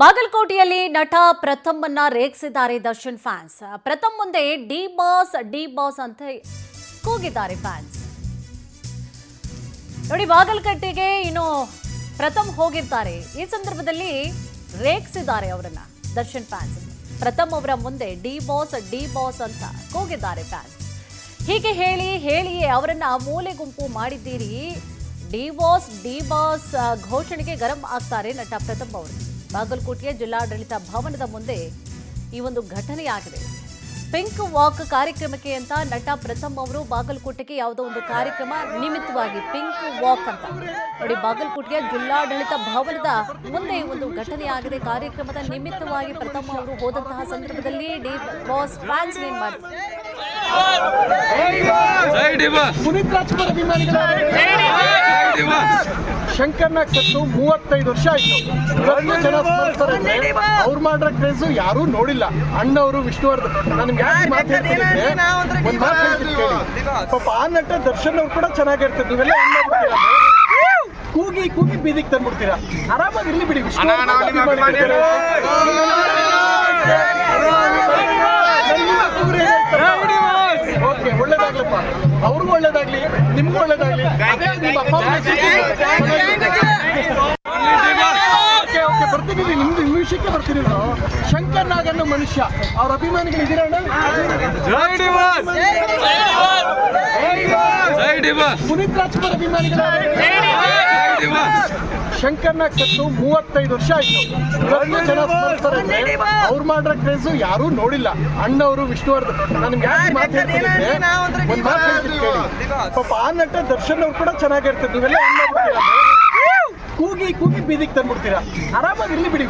ಬಾಗಲಕೋಟೆಯಲ್ಲಿ ನಟ ಪ್ರಥಮನ್ನ ರೇಗಿಸಿದ್ದಾರೆ ದರ್ಶನ್ ಫ್ಯಾನ್ಸ್. ಪ್ರಥಮ್ ಮುಂದೆ ಡಿ ಬಾಸ್ ಅಂತ ಕೂಗಿದ್ದಾರೆ ಫ್ಯಾನ್ಸ್. ನೋಡಿ, ಬಾಗಲಕೋಟೆಗೆ ಇನ್ನು ಪ್ರಥಮ್ ಹೋಗಿರ್ತಾರೆ. ಈ ಸಂದರ್ಭದಲ್ಲಿ ರೇಗಿಸಿದ್ದಾರೆ ಅವರನ್ನ ದರ್ಶನ್ ಫ್ಯಾನ್ಸ್. ಪ್ರಥಮ್ ಅವರ ಮುಂದೆ ಡಿ ಬಾಸ್ ಅಂತ ಕೂಗಿದ್ದಾರೆ ಫ್ಯಾನ್ಸ್. ಹೀಗೆ ಹೇಳಿಯೇ ಅವರನ್ನ ಮೂಲೆ ಗುಂಪು ಮಾಡಿದ್ದೀರಿ. ಡಿ ಬಾಸ್ ಘೋಷಣೆಗೆ ಗರಂ ಆಗ್ತಾರೆ ನಟ ಪ್ರಥಮ್ ಅವರು. ಬಾಗಲಕೋಟೆಯ ಜಿಲ್ಲಾಡಳಿತ ಭವನದ ಮುಂದೆ ಈ ಒಂದು ಘಟನೆಯಾಗಿದೆ. ಪಿಂಕ್ ವಾಕ್ ಕಾರ್ಯಕ್ರಮಕ್ಕೆ ಅಂತ ನಟ ಪ್ರಥಮ್ ಅವರು ಬಾಗಲಕೋಟೆಗೆ ಯಾವುದೋ ಒಂದು ಕಾರ್ಯಕ್ರಮ ನಿಮಿತ್ತವಾಗಿ ಪಿಂಕ್ ವಾಕ್ ಅಂತ ನೋಡಿ, ಬಾಗಲಕೋಟೆಯ ಜಿಲ್ಲಾಡಳಿತ ಭವನದ ಮುಂದೆ ಈ ಒಂದು ಘಟನೆಯಾಗಿದೆ. ಕಾರ್ಯಕ್ರಮದ ನಿಮಿತ್ತವಾಗಿ ಪ್ರಥಮ್ ಅವರು ಹೋದಂತಹ ಸಂದರ್ಭದಲ್ಲಿ ಡಿ ಬಾಸ್ ಫ್ಯಾನ್ಸ್ ಏನ್ ಮಾಡ್ತಾರೆ, ಪುನೀತ್ ರಾಜ್ಕುಮಾರ್ ಅಭಿಮಾನಿಗಳ ಶಂಕರ್ನಾಗ್ ಸತ್ತು 35 ವರ್ಷ ಆಯ್ತು. ಇವತ್ತು ಜನ ಸ್ಮರಿಸ್ತಾರೆ. ಅವ್ರು ಮಾಡಿರೋ ಕ್ರೇಜ್ ಯಾರೂ ನೋಡಿಲ್ಲ. ಅಣ್ಣವರು ವಿಷ್ಣುವರ್ಧನ್, ನಾನು ನಿಮ್ಗೆ ಯಾಕೆ ಮಾತು ಹೇಳ್ತೀನಿ ಅಂದ್ರೆ, ಒಂದು ಮಾತು ಹೇಳ್ತೀನಿ ಕೇಳಿ. ಪಾಪ ಆ ನಟ ದರ್ಶನ್ ಅವ್ರು ಕೂಡ ಚೆನ್ನಾಗಿರ್ತಾರೆ. ನೀವೆಲ್ಲ ಕೂಗಿ ಬೀದಿಗೆ ತಂದ್ಬಿಡ್ತೀರಾ. ಆರಾಮಾಗಿ ಇರ್ಲಿ ಬಿಡಿ. ಓಕೆ, ಒಳ್ಳೇದಾಗ್ಲಪ್ಪ. ಅವ್ರಿಗೂ ಒಳ್ಳೇದಾಗ್ಲಿ, ನಿಮ್ಗೂ ಒಳ್ಳೇದಾಗ್ಲಿ. ನಿಮ್ಮ ಅಪ್ಪ ಬರ್ತೀನಿ, ನಿಮ್ದು ವಿಷಯಕ್ಕೆ ಬರ್ತೀನಿ. ಶಂಕರ್ ನಾಗ್ ಅನ್ನೋ ಮನುಷ್ಯ, ಅವ್ರ ಅಭಿಮಾನಿಗಳು ಇದ್ದೀರಣ್ಣ. ಪುನೀತ್ ರಾಜ್ಕುಮಾರ್ ಅಭಿಮಾನಿಗಳ ಶಂಕರ್ನಾಗ್ ಸತ್ತು 35 ವರ್ಷ ಆಯ್ತು. ಇವತ್ತು ಜನ ಸ್ಮರಿಸ್ತಾರೆ. ಅವ್ರು ಮಾಡಿರೋ ಕ್ರೇಜ್ ಯಾರೂ ನೋಡಿಲ್ಲ. ಅಣ್ಣವರು ವಿಷ್ಣುವರ್ಧನ್, ನಾನು ನಿಮ್ಗೆ ಯಾಕೆ ಮಾತು ಹೇಳ್ತೀನಿ ಅಂದ್ರೆ, ಒಂದು ಮಾತು ಹೇಳ್ತೀನಿ ಕೇಳಿ. ಪಾಪ ಆ ನಟ ದರ್ಶನ್ ಅವ್ರು ಕೂಡ ಚೆನ್ನಾಗಿರ್ತಾರೆ. ನೀವೆಲ್ಲ ಕೂಗಿ ಬೀದಿಗೆ ತಂದ್ಬಿಡ್ತೀರಾ. ಆರಾಮಾಗಿ ಇರ್ಲಿ ಬಿಡಿ.